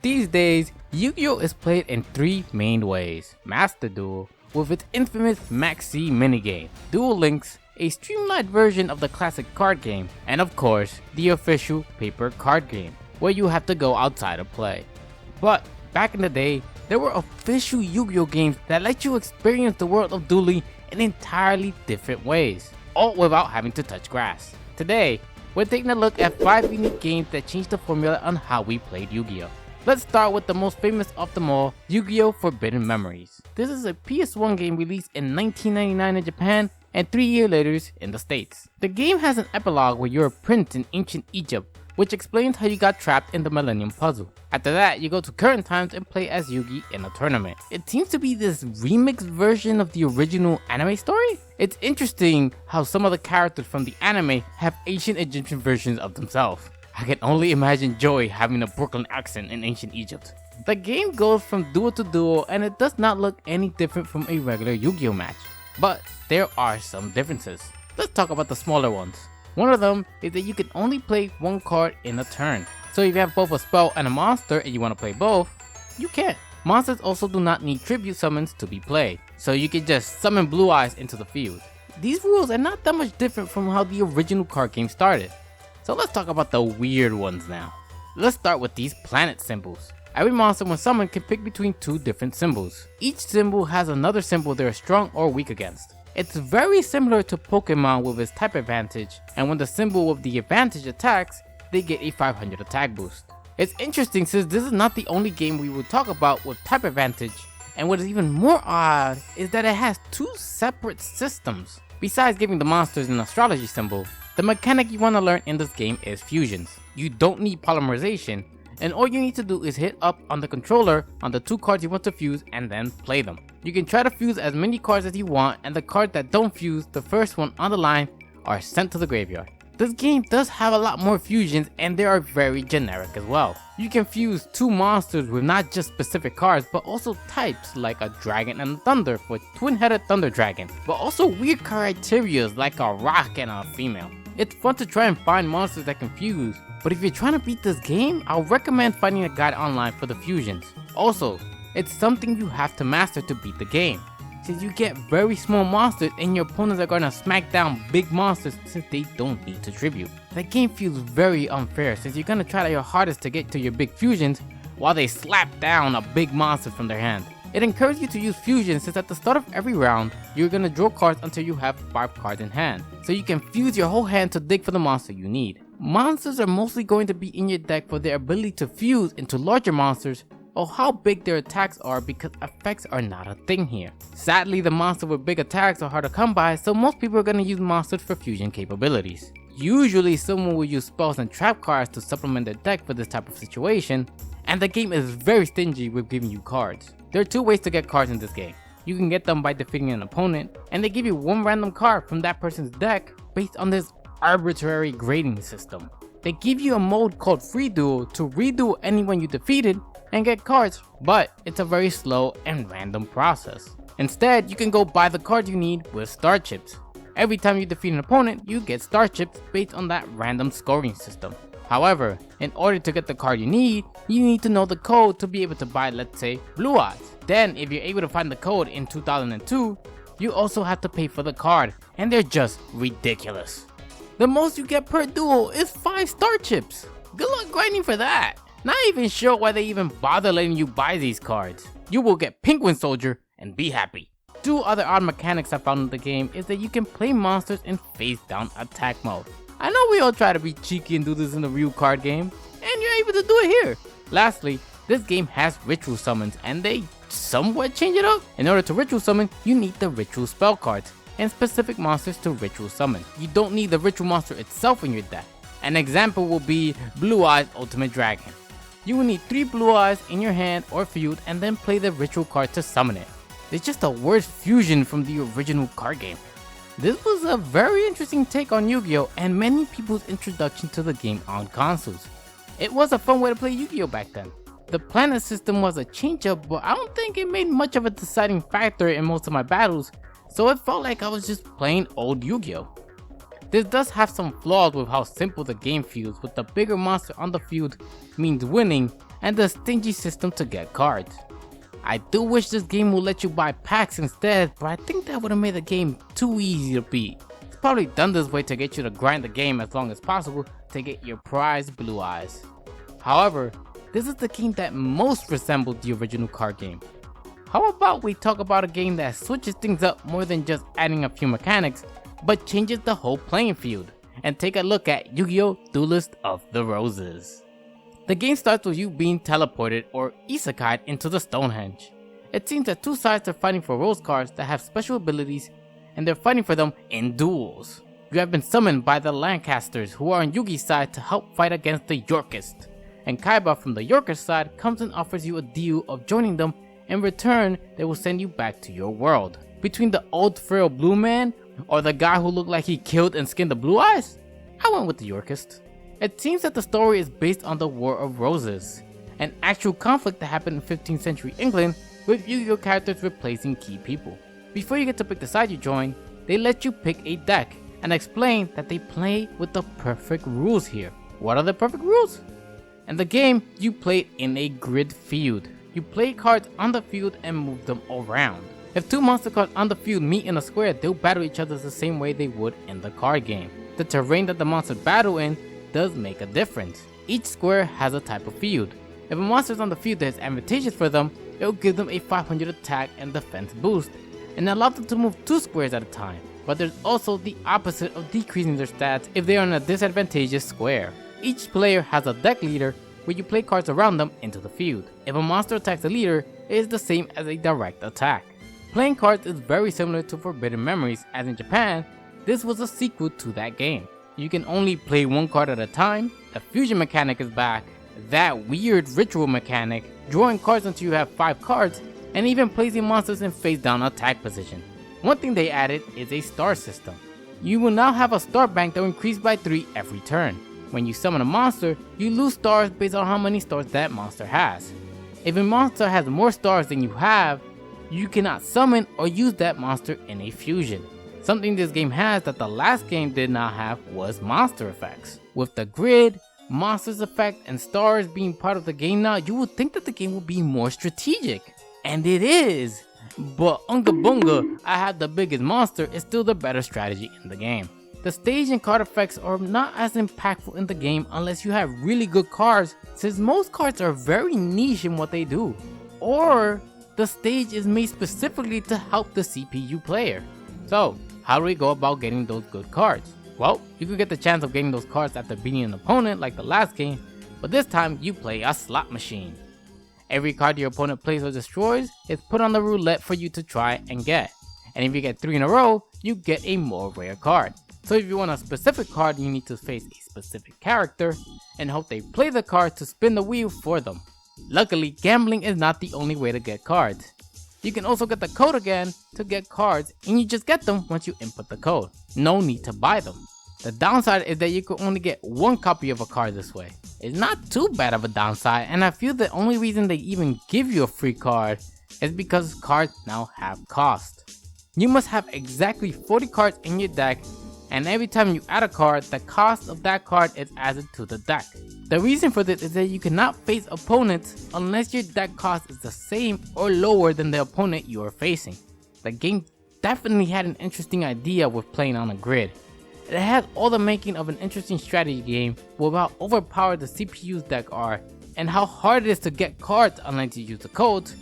These days, Yu-Gi-Oh! Is played in three main ways. Master Duel, with its infamous Max C minigame, Duel Links, a streamlined version of the classic card game, and of course, the official paper card game, where you have to go outside to play. But back in the day, there were official Yu-Gi-Oh! Games that let you experience the world of dueling in entirely different ways, all without having to touch grass. Today, we're taking a look at 5 unique games that changed the formula on how we played Yu-Gi-Oh! Let's start with the most famous of them all, Yu-Gi-Oh! Forbidden Memories. This is a PS1 game released in 1999 in Japan and 3 years later in the States. The game has an epilogue where you're a prince in ancient Egypt, which explains how you got trapped in the Millennium Puzzle. After that, you go to current times and play as Yugi in a tournament. It seems to be this remixed version of the original anime story. It's interesting how some of the characters from the anime have ancient Egyptian versions of themselves. I can only imagine Joy having a Brooklyn accent in ancient Egypt. The game goes from duel to duel and it does not look any different from a regular Yu-Gi-Oh! Match. But there are some differences. Let's talk about the smaller ones. One of them is that you can only play one card in a turn. So if you have both a spell and a monster and you want to play both, you can. Monsters also do not need tribute summons to be played, so you can just summon Blue Eyes into the field. These rules are not that much different from how the original card game started. So let's talk about the weird ones now. Let's start with these planet symbols. Every monster when summoned can pick between two different symbols. Each symbol has another symbol they're strong or weak against. It's very similar to Pokemon with its type advantage, and when the symbol with the advantage attacks, they get a 500 attack boost. It's interesting since this is not the only game we will talk about with type advantage, and what is even more odd is that it has two separate systems. Besides giving the monsters an astrology symbol, the mechanic you want to learn in this game is fusions. You don't need polymerization, and all you need to do is hit up on the controller on the two cards you want to fuse and then play them. You can try to fuse as many cards as you want, and the cards that don't fuse, the first one on the line, are sent to the graveyard. This game does have a lot more fusions and they are very generic as well. You can fuse two monsters with not just specific cards but also types like a dragon and a thunder for twin-headed thunder dragon, but also weird criteria like a rock and a female. It's fun to try and find monsters that can fuse, but if you're trying to beat this game, I'll recommend finding a guide online for the fusions. Also, it's something you have to master to beat the game, since you get very small monsters and your opponents are gonna smack down big monsters since they don't need to tribute. The game feels very unfair since you're gonna try your hardest to get to your big fusions while they slap down a big monster from their hand. It encourages you to use fusions since at the start of every round, you're gonna draw cards until you have 5 cards in hand, so you can fuse your whole hand to dig for the monster you need. Monsters are mostly going to be in your deck for their ability to fuse into larger monsters or how big their attacks are because effects are not a thing here. Sadly, the monsters with big attacks are hard to come by, so most people are going to use monsters for fusion capabilities. Usually someone will use spells and trap cards to supplement their deck for this type of situation, and the game is very stingy with giving you cards. There are 2 ways to get cards in this game. You can get them by defeating an opponent, and they give you one random card from that person's deck based on this arbitrary grading system. They give you a mode called Free Duel to redo anyone you defeated and get cards, but it's a very slow and random process. Instead, you can go buy the card you need with star chips. Every time you defeat an opponent, you get star chips based on that random scoring system. However, in order to get the card you need to know the code to be able to buy, let's say, Blue Eyes. Then, if you're able to find the code in 2002, you also have to pay for the card, and they're just ridiculous. The most you get per duel is 5 star chips. Good luck grinding for that. Not even sure why they even bother letting you buy these cards. You will get Penguin Soldier and be happy. 2 other odd mechanics I found in the game is that you can play monsters in face down attack mode. I know we all try to be cheeky and do this in the real card game, and you're able to do it here. Lastly, this game has ritual summons and they somewhat change it up. In order to ritual summon, you need the ritual spell cards and specific monsters to ritual summon. You don't need the ritual monster itself in your deck. An example will be Blue Eyes Ultimate Dragon. You will need 3 Blue Eyes in your hand or field and then play the ritual card to summon it. It's just a worse fusion from the original card game. This was a very interesting take on Yu-Gi-Oh! And many people's introduction to the game on consoles. It was a fun way to play Yu-Gi-Oh! Back then. The planet system was a change up, but I don't think it made much of a deciding factor in most of my battles, so it felt like I was just playing old Yu-Gi-Oh! This does have some flaws with how simple the game feels, with the bigger monster on the field means winning, and the stingy system to get cards. I do wish this game would let you buy packs instead, but I think that would have made the game too easy to beat. It's probably done this way to get you to grind the game as long as possible to get your prized blue eyes. However, this is the game that most resembled the original card game. How about we talk about a game that switches things up more than just adding a few mechanics, but changes the whole playing field, and take a look at Yu-Gi-Oh! Duelist of the Roses. The game starts with you being teleported or isekai'd into the Stonehenge. It seems that two sides are fighting for rose cards that have special abilities, and they're fighting for them in duels. You have been summoned by the Lancasters, who are on Yugi's side, to help fight against the Yorkist, and Kaiba from the Yorkist side comes and offers you a deal of joining them. In return, they will send you back to your world. Between the old frail blue man or the guy who looked like he killed and skinned the blue eyes, I went with the Yorkist. It seems that the story is based on the War of Roses, an actual conflict that happened in 15th century England with Yu-Gi-Oh characters replacing key people. Before you get to pick the side you join, they let you pick a deck and explain that they play with the perfect rules here. What are the perfect rules? In the game, you play in a grid field. You play cards on the field and move them around. If two monster cards on the field meet in a square, they'll battle each other the same way they would in the card game. The terrain that the monsters battle in does make a difference. Each square has a type of field. If a monster is on the field that is advantageous for them, it will give them a 500 attack and defense boost, and allow them to move 2 squares at a time. But there's also the opposite of decreasing their stats if they are in a disadvantageous square. Each player has a deck leader where you play cards around them into the field. If a monster attacks the leader, it is the same as a direct attack. Playing cards is very similar to Forbidden Memories, as in Japan, this was a sequel to that game. You can only play one card at a time, the fusion mechanic is back, that weird ritual mechanic, drawing cards until you have 5 cards, and even placing monsters in face down attack position. One thing they added is a star system. You will now have a star bank that will increase by 3 every turn. When you summon a monster, you lose stars based on how many stars that monster has. If a monster has more stars than you have, you cannot summon or use that monster in a fusion. Something this game has that the last game did not have was monster effects. With the grid, monsters effect, and stars being part of the game now, you would think that the game would be more strategic. And it is! But Unga Bunga, I have the biggest monster, is still the better strategy in the game. The stage and card effects are not as impactful in the game unless you have really good cards, since most cards are very niche in what they do. Or the stage is made specifically to help the CPU player. So, how do we go about getting those good cards? Well, you could get the chance of getting those cards after beating an opponent like the last game, but this time you play a slot machine. Every card your opponent plays or destroys is put on the roulette for you to try and get. And if you get 3 in a row, you get a more rare card. So if you want a specific card, you need to face a specific character and hope they play the card to spin the wheel for them. Luckily, gambling is not the only way to get cards. You can also get the code again to get cards, and you just get them once you input the code. No need to buy them. The downside is that you can only get 1 copy of a card this way. It's not too bad of a downside, and I feel the only reason they even give you a free card is because cards now have cost. You must have exactly 40 cards in your deck, and every time you add a card, the cost of that card is added to the deck. The reason for this is that you cannot face opponents unless your deck cost is the same or lower than the opponent you are facing. The game definitely had an interesting idea with playing on a grid. It has all the making of an interesting strategy game with how overpowered the CPU's deck are and how hard it is to get cards unless you use the codes.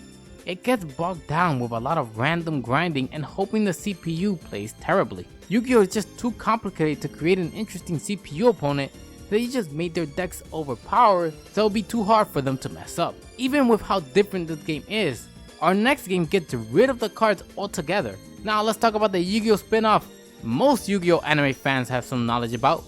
It gets bogged down with a lot of random grinding and hoping the CPU plays terribly. Yu-Gi-Oh is just too complicated to create an interesting CPU opponent. They just made their decks overpowered, so it'll be too hard for them to mess up. Even with how different this game is, our next game gets rid of the cards altogether. Now let's talk about the Yu-Gi-Oh spin-off most Yu-Gi-Oh anime fans have some knowledge about: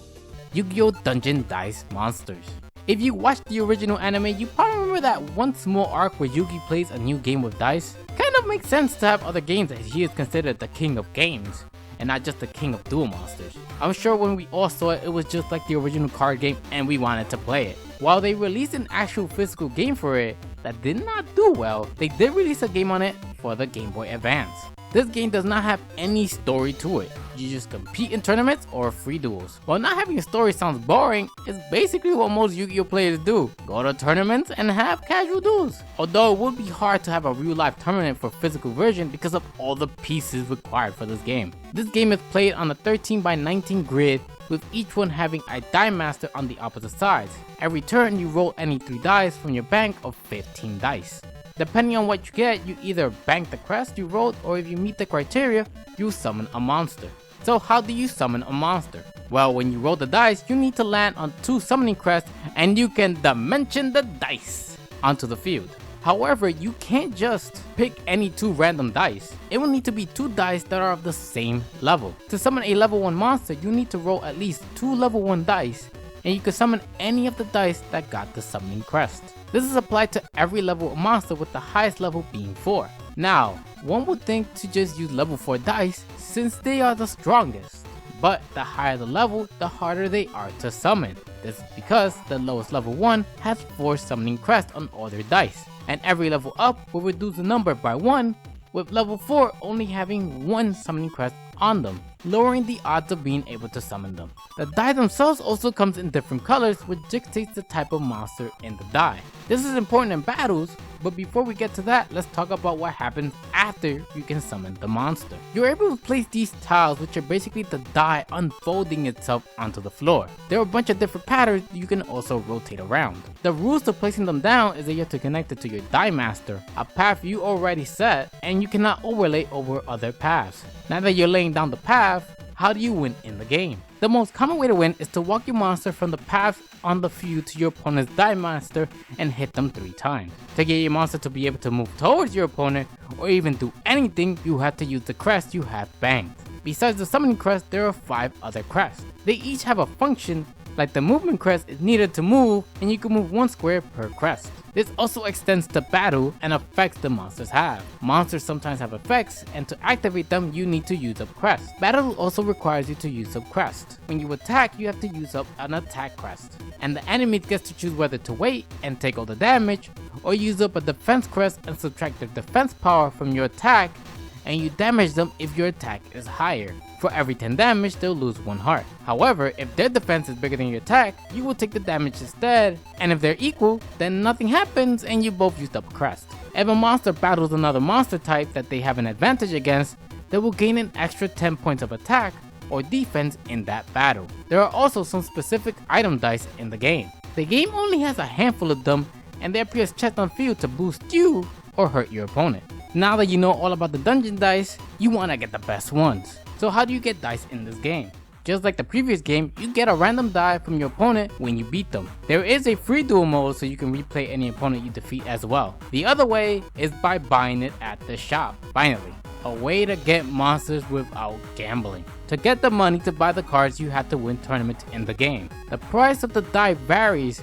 Yu-Gi-Oh Dungeon Dice Monsters. If you watched the original anime, you probably remember that one small arc where Yugi plays a new game with dice. Kind of makes sense to have other games as he is considered the king of games, and not just the king of duel monsters. I'm sure when we all saw it, it was just like the original card game and we wanted to play it. While they released an actual physical game for it that did not do well, they did release a game on it for the Game Boy Advance. This game does not have any story to it. You just compete in tournaments or free duels. While not having a story sounds boring, it's basically what most Yu-Gi-Oh players do. Go to tournaments and have casual duels. Although it would be hard to have a real life tournament for physical version because of all the pieces required for this game. This game is played on a 13x19 grid, with each one having a die master on the opposite sides. Every turn you roll any 3 dice from your bank of 15 dice. Depending on what you get, you either bank the crest you rolled, or if you meet the criteria, you summon a monster. So how do you summon a monster? Well, when you roll the dice, you need to land on 2 summoning crests and you can dimension the dice onto the field. However, you can't just pick any 2 random dice. It will need to be 2 dice that are of the same level. To summon a level 1 monster, you need to roll at least 2 level 1 dice, and you can summon any of the dice that got the summoning crest. This is applied to every level of monster, with the highest level being 4. Now, one would think to just use level 4 dice since they are the strongest. But the higher the level, the harder they are to summon. This is because the lowest level 1 has 4 summoning crests on all their dice, and every level up will reduce the number by 1, with level 4 only having 1 summoning crest on them, lowering the odds of being able to summon them. The die themselves also comes in different colors, which dictates the type of monster in the die. This is important in battles, but before we get to that, let's talk about what happens after you can summon the monster. You're able to place these tiles, which are basically the die unfolding itself onto the floor. There are a bunch of different patterns you can also rotate around. The rules to placing them down is that you have to connect it to your die master, a path you already set, and you cannot overlay over other paths. Now that you're laying down the path, how do you win in the game? The most common way to win is to walk your monster from the path on the field to your opponent's die master and hit them 3 times. To get your monster to be able to move towards your opponent or even do anything, you have to use the crest you have banked. Besides the summoning crest, there are 5 other crests. They each have a function, like the movement crest is needed to move, and you can move 1 square per crest. This also extends to battle and effects the monsters have. Monsters sometimes have effects, and to activate them you need to use up crest. Battle also requires you to use up crest. When you attack, you have to use up an attack crest, and the enemy gets to choose whether to wait and take all the damage, or use up a defense crest and subtract their defense power from your attack, and you damage them if your attack is higher. For every 10 damage, they'll lose 1 heart. However, if their defense is bigger than your attack, you will take the damage instead, and if they're equal, then nothing happens and you both used up a crest. If a monster battles another monster type that they have an advantage against, they will gain an extra 10 points of attack or defense in that battle. There are also some specific item dice in the game. The game only has a handful of them, and they appear as chests on field to boost you or hurt your opponent. Now that you know all about the dungeon dice, you want to get the best ones. So how do you get dice in this game? Just like the previous game, you get a random die from your opponent when you beat them. There is a free duel mode so you can replay any opponent you defeat as well. The other way is by buying it at the shop. Finally, a way to get monsters without gambling. To get the money to buy the cards, you have to win tournaments in the game. The price of the die varies,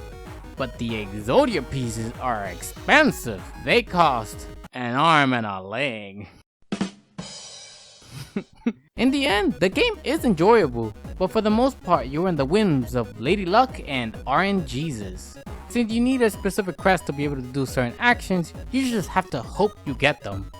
but the Exodia pieces are expensive. They cost an arm and a leg. In the end, the game is enjoyable, but for the most part you're in the whims of Lady Luck and RNGesus. Since you need a specific crest to be able to do certain actions, you just have to hope you get them.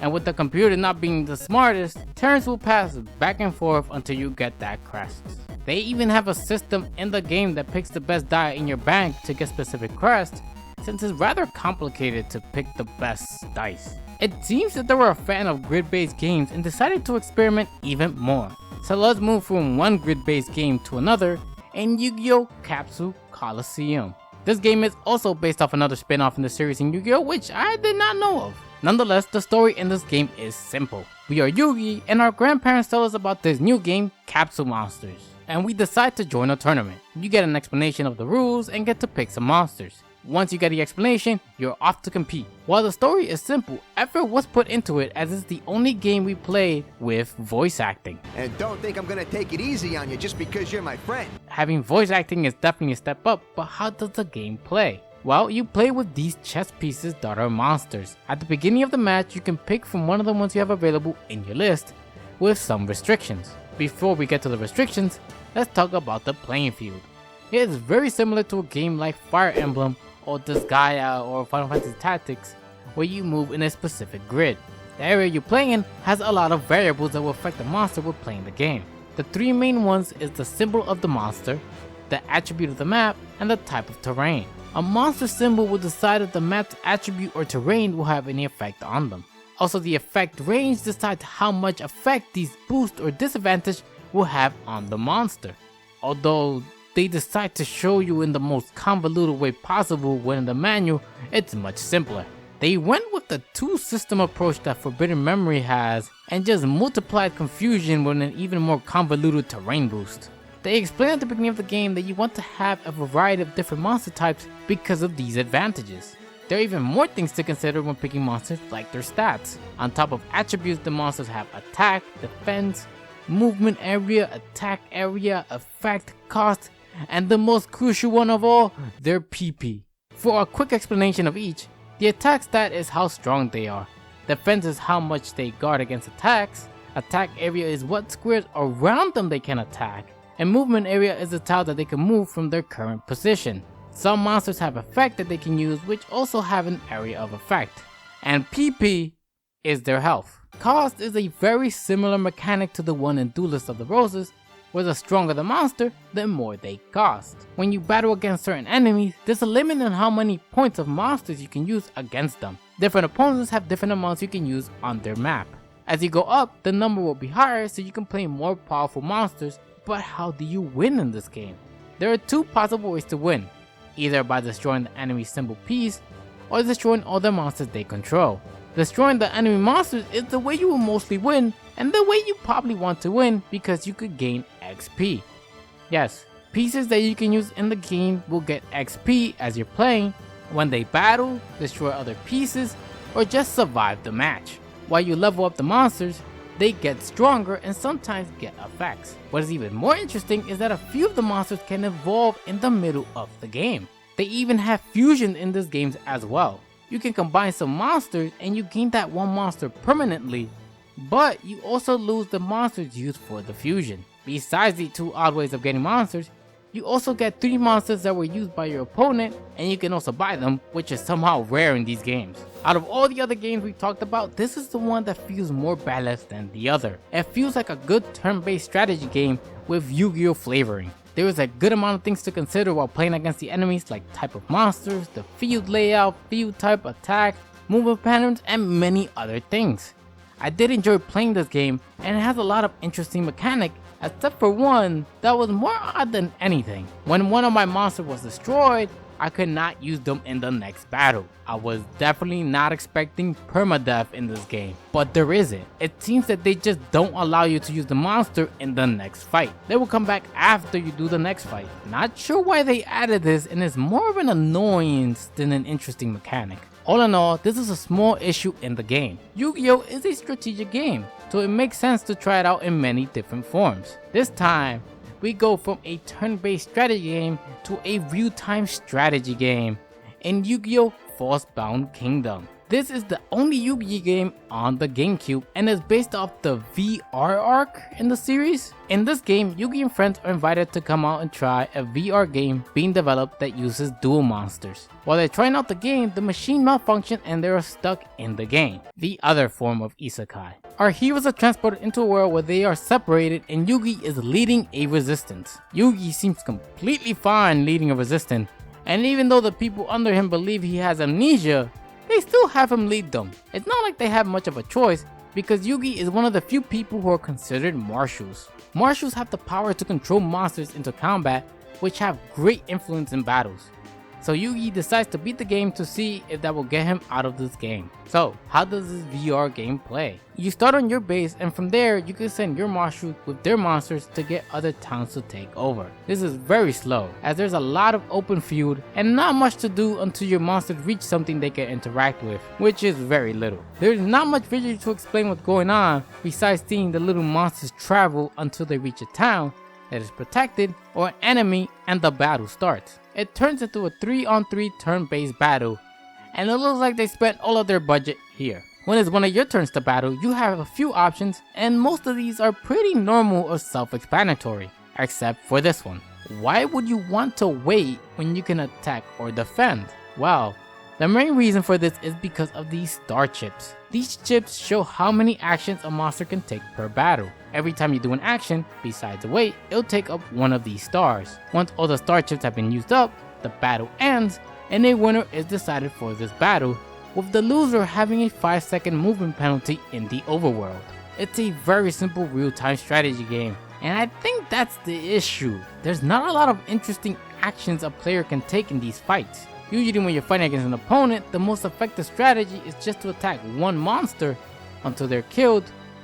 And with the computer not being the smartest, turns will pass back and forth until you get that crest. They even have a system in the game that picks the best die in your bank to get specific crest, since it's rather complicated to pick the best dice. It seems that they were a fan of grid-based games and decided to experiment even more. So let's move from one grid-based game to another, in Yu-Gi-Oh! Capsule Coliseum. This game is also based off another spin-off in the series in Yu-Gi-Oh! Which I did not know of. Nonetheless, the story in this game is simple. We are Yugi, and our grandparents tell us about this new game, Capsule Monsters, and we decide to join a tournament. You get an explanation of the rules and get to pick some monsters. Once you get the explanation, you're off to compete. While the story is simple, effort was put into it as it's the only game we played with voice acting. And don't think I'm gonna take it easy on you just because you're my friend. Having voice acting is definitely a step up, but how does the game play? Well, you play with these chess pieces that are monsters. At the beginning of the match, you can pick from one of the ones you have available in your list, with some restrictions. Before we get to the restrictions, let's talk about the playing field. It is very similar to a game like Fire Emblem or Disgaea or Final Fantasy Tactics, where you move in a specific grid. The area you play in has a lot of variables that will affect the monster while playing the game. The three main ones is the symbol of the monster, the attribute of the map, and the type of terrain. A monster symbol will decide if the map's attribute or terrain will have any effect on them. Also, the effect range decides how much effect these boost or disadvantage will have on the monster. Although they decide to show you in the most convoluted way possible, when in the manual it's much simpler. They went with the two-system approach that Forbidden Memory has and just multiplied confusion with an even more convoluted terrain boost. They explain at the beginning of the game that you want to have a variety of different monster types because of these advantages. There are even more things to consider when picking monsters, like their stats. On top of attributes, the monsters have attack, defense, movement area, attack area, effect, cost, and the most crucial one of all, their PP. For a quick explanation of each, the attack stat is how strong they are, defense is how much they guard against attacks, attack area is what squares around them they can attack, and movement area is the tile that they can move from their current position. Some monsters have effect that they can use which also have an area of effect, and PP is their health. Cost is a very similar mechanic to the one in Duelist of the Roses, where the stronger the monster, the more they cost. When you battle against certain enemies, there's a limit on how many points of monsters you can use against them. Different opponents have different amounts you can use on their map. As you go up, the number will be higher so you can play more powerful monsters, but how do you win in this game? There are two possible ways to win, either by destroying the enemy's symbol piece, or destroying all the monsters they control. Destroying the enemy monsters is the way you will mostly win, and the way you probably want to win because you could gain XP. Yes, pieces that you can use in the game will get XP as you're playing, when they battle, destroy other pieces, or just survive the match. While you level up the monsters, they get stronger and sometimes get effects. What is even more interesting is that a few of the monsters can evolve in the middle of the game. They even have fusion in this game as well. You can combine some monsters and you gain that one monster permanently, but you also lose the monsters used for the fusion. Besides the two odd ways of getting monsters, you also get 3 monsters that were used by your opponent, and you can also buy them, which is somehow rare in these games. Out of all the other games we talked about, this is the one that feels more balanced than the other. It feels like a good turn-based strategy game with Yu-Gi-Oh flavoring. There is a good amount of things to consider while playing against the enemies, like type of monsters, the field layout, field type, attack, movement patterns, and many other things. I did enjoy playing this game, and it has a lot of interesting mechanics, except for one that was more odd than anything. When one of my monsters was destroyed, I could not use them in the next battle. I was definitely not expecting permadeath in this game, but there isn't. It seems that they just don't allow you to use the monster in the next fight. They will come back after you do the next fight. Not sure why they added this, and it's more of an annoyance than an interesting mechanic. All in all, this is a small issue in the game. Yu-Gi-Oh is a strategic game, so it makes sense to try it out in many different forms. This time, we go from a turn-based strategy game to a real-time strategy game in Yu-Gi-Oh! Falsebound Kingdom. This is the only Yu-Gi-Oh game on the GameCube and is based off the VR arc in the series. In this game, Yugi and friends are invited to come out and try a VR game being developed that uses dual monsters. While they're trying out the game, the machine malfunctions and they are stuck in the game, the other form of isekai. Our heroes are transported into a world where they are separated and Yugi is leading a resistance. Yugi seems completely fine leading a resistance, and even though the people under him believe he has amnesia, they still have him lead them. It's not like they have much of a choice because Yugi is one of the few people who are considered marshals. Marshals have the power to control monsters into combat, which have great influence in battles. So Yugi decides to beat the game to see if that will get him out of this game. So how does this VR game play? You start on your base and from there you can send your marshals with their monsters to get other towns to take over. This is very slow as there's a lot of open field and not much to do until your monsters reach something they can interact with, which is very little. There's not much visually to explain what's going on besides seeing the little monsters travel until they reach a town that is protected or an enemy and the battle starts. It turns into a 3-on-3 turn-based battle, and it looks like they spent all of their budget here. When it's one of your turns to battle, you have a few options, and most of these are pretty normal or self-explanatory, except for this one. Why would you want to wait when you can attack or defend? Well, The main reason for this is because of these star chips. These chips show how many actions a monster can take per battle. Every time you do an action, besides a wait, it'll take up one of these stars. Once all the star chips have been used up, the battle ends, and a winner is decided for this battle, with the loser having a 5-second movement penalty in the overworld. It's a very simple real-time strategy game, and I think that's the issue. There's not a lot of interesting actions a player can take in these fights. Usually when you're fighting against an opponent, the most effective strategy is just to attack one monster until they're killed,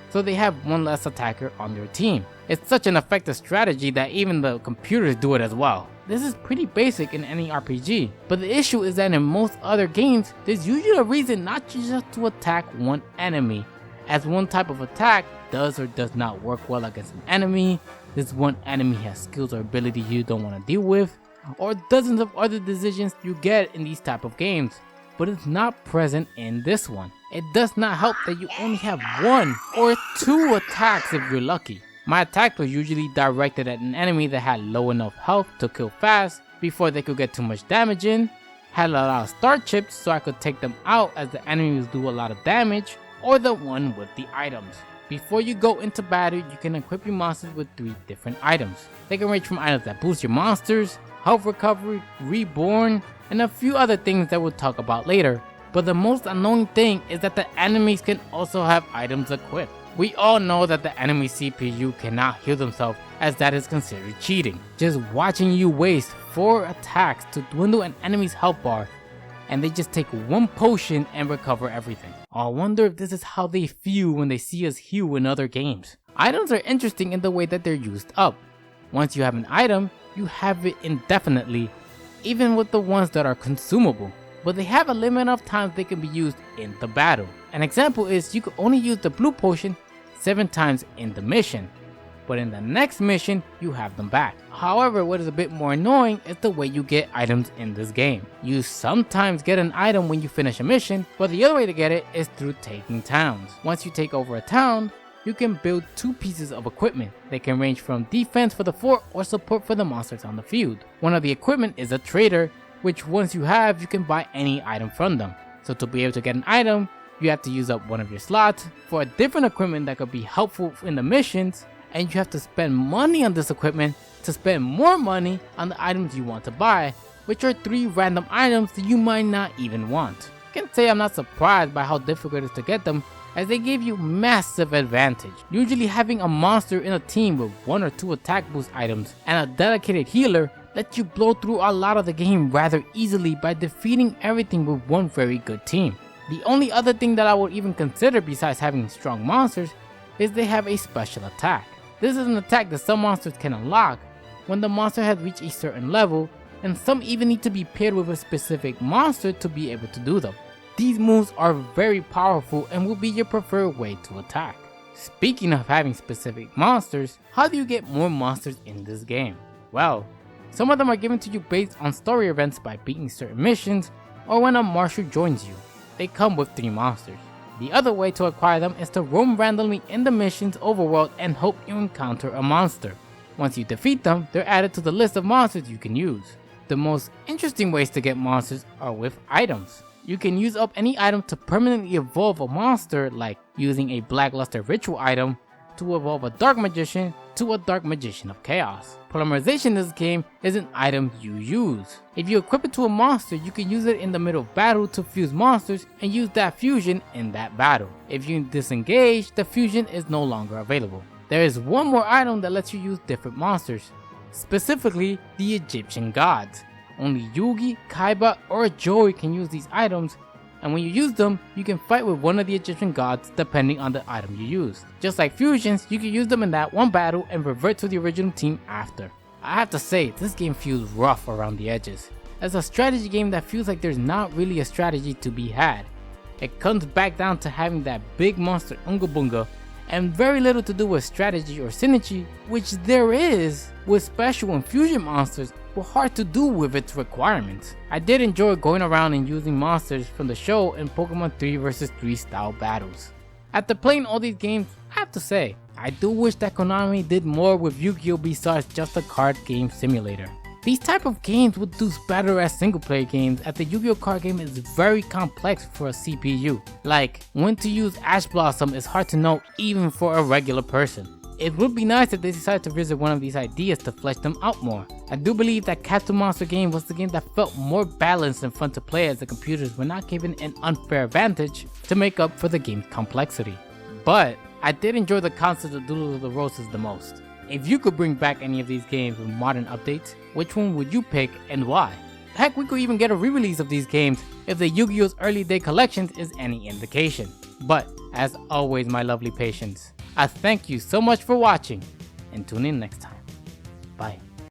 so they have one less attacker on their team. It's such an effective strategy that even the computers do it as well. This is pretty basic in any RPG, but the issue is that in most other games, there's usually a reason not just to attack one enemy, as one type of attack does or does not work well against an enemy, this one enemy has skills or abilities you don't want to deal with, or dozens of other decisions you get in these type of games, but it's not present in this one. It does not help that you only have 1 or 2 attacks if you're lucky. My attacks were usually directed at an enemy that had low enough health to kill fast before they could get too much damage in, had a lot of star chips so I could take them out as the enemies do a lot of damage, or the one with the items. Before you go into battle, you can equip your monsters with 3 different items. They can range from items that boost your monsters, health recovery, reborn, and a few other things that we'll talk about later. But the most annoying thing is that the enemies can also have items equipped. We all know that the enemy CPU cannot heal themselves, as that is considered cheating. Just watching you waste 4 attacks to dwindle an enemy's health bar, and they just take 1 potion and recover everything. I wonder if this is how they feel when they see us heal in other games. Items are interesting in the way that they're used up. Once you have an item, you have it indefinitely, even with the ones that are consumable, but they have a limit of times they can be used in the battle. An example is you can only use the blue potion 7 times in the mission, but in the next mission you have them back. However, what is a bit more annoying is the way you get items in this game. You sometimes get an item when you finish a mission, but the other way to get it is through taking towns. Once you take over a town, you can build 2 pieces of equipment. They can range from defense for the fort or support for the monsters on the field. One of the equipment is a trader, which once you have, you can buy any item from them. So to be able to get an item, you have to use up one of your slots for a different equipment that could be helpful in the missions, and you have to spend money on this equipment to spend more money on the items you want to buy, which are 3 random items that you might not even want. I can say I'm not surprised by how difficult it is to get them, as they give you massive advantage. Usually having a monster in a team with 1 or 2 attack boost items and a dedicated healer lets you blow through a lot of the game rather easily by defeating everything with one very good team. The only other thing that I would even consider besides having strong monsters is they have a special attack. This is an attack that some monsters can unlock when the monster has reached a certain level, and some even need to be paired with a specific monster to be able to do them. These moves are very powerful and will be your preferred way to attack. Speaking of having specific monsters, how do you get more monsters in this game? Well, some of them are given to you based on story events by beating certain missions or when a marshal joins you. They come with 3 monsters. The other way to acquire them is to roam randomly in the mission's overworld and hope you encounter a monster. Once you defeat them, they're added to the list of monsters you can use. The most interesting ways to get monsters are with items. You can use up any item to permanently evolve a monster, like using a Blackluster ritual item to evolve a Dark Magician to a Dark Magician of Chaos. Polymerization in this game is an item you use. If you equip it to a monster, you can use it in the middle of battle to fuse monsters and use that fusion in that battle. If you disengage, the fusion is no longer available. There is one more item that lets you use different monsters, specifically the Egyptian gods. Only Yugi, Kaiba, or Joey can use these items, and when you use them, you can fight with one of the Egyptian gods depending on the item you use. Just like fusions, you can use them in that one battle and revert to the original team after. I have to say, this game feels rough around the edges. As a strategy game that feels like there's not really a strategy to be had. It comes back down to having that big monster Unga Bunga, and very little to do with strategy or synergy, which there is with special and fusion monsters, but hard to do with its requirements. I did enjoy going around and using monsters from the show in Pokemon 3 vs 3 style battles. After playing all these games, I have to say, I do wish that Konami did more with Yu-Gi-Oh! Besides just a card game simulator. These type of games would do better as single player games, as the Yu-Gi-Oh card game is very complex for a CPU. Like, when to use Ash Blossom is hard to know even for a regular person. It would be nice if they decided to visit one of these ideas to flesh them out more. I do believe that Capsule Monster game was the game that felt more balanced and fun to play, as the computers were not given an unfair advantage to make up for the game's complexity. But I did enjoy the concept of Duel of the Roses the most. If you could bring back any of these games with modern updates, which one would you pick and why? Heck, we could even get a re-release of these games if the Yu-Gi-Oh's early day collections is any indication. But as always, my lovely patients, I thank you so much for watching and tune in next time. Bye.